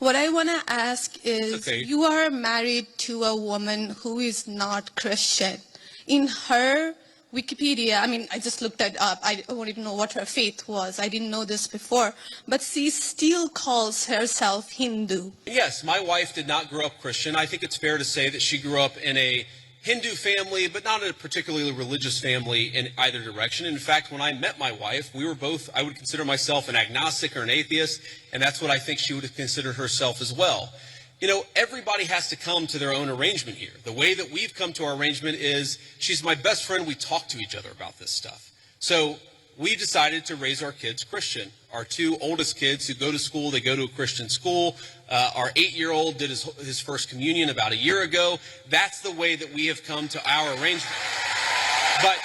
What I want to ask is, Okay. you are married to a woman who is not Christian. In her Wikipedia, I mean, I just looked that up. I don't even know what her faith was. I didn't know this before. But she still calls herself Hindu. Yes, my wife did not grow up Christian. I think it's fair to say that she grew up in a Hindu family, but not a particularly religious family in either direction. In fact, when I met my wife, we were both, I would consider myself an agnostic or an atheist, and that's what I think she would have considered herself as well. You know, everybody has to come to their own arrangement here. The way that we've come to our arrangement is, she's my best friend. We talk to each other about this stuff. So we decided to raise our kids Christian. Our two oldest kids who go to school, they go to a Christian school. Our 8-year-old did his first communion about a year ago. That's the way that we have come to our arrangement. But,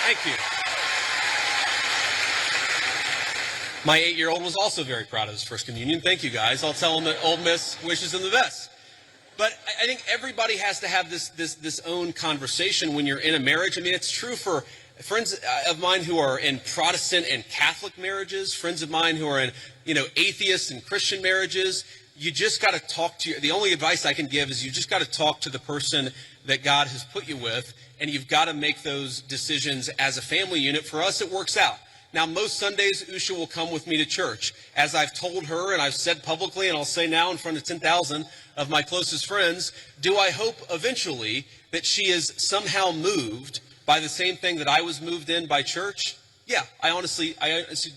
thank you. My 8-year-old was also very proud of his first communion. Thank you, guys. I'll tell him that Old Miss wishes him the best. But I think everybody has to have this own conversation when you're in a marriage. I mean, it's true for friends of mine who are in Protestant and Catholic marriages, friends of mine who are in, atheist and Christian marriages. You just got to talk to the only advice I can give is you just got to talk to the person that God has put you with, and you've got to make those decisions as a family unit. For us, it works out. Now, most Sundays, Usha will come with me to church. As I've told her, and I've said publicly, and I'll say now in front of 10,000 of my closest friends, do I hope eventually that she is somehow moved by the same thing that I was moved in by church? Yeah, I honestly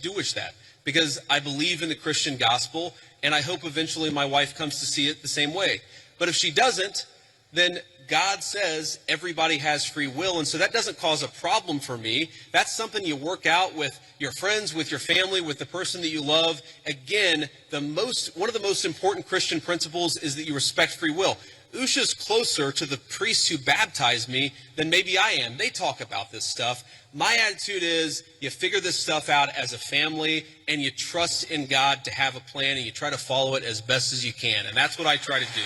do wish that, because I believe in the Christian gospel, and I hope eventually my wife comes to see it the same way. But if she doesn't, then God says everybody has free will, and so that doesn't cause a problem for me. That's something you work out with your friends, with your family, with the person that you love. Again, one of the most important Christian principles is that you respect free will. Usha's closer to the priests who baptized me than maybe I am. They talk about this stuff. My attitude is you figure this stuff out as a family, and you trust in God to have a plan, and you try to follow it as best as you can, and that's what I try to do.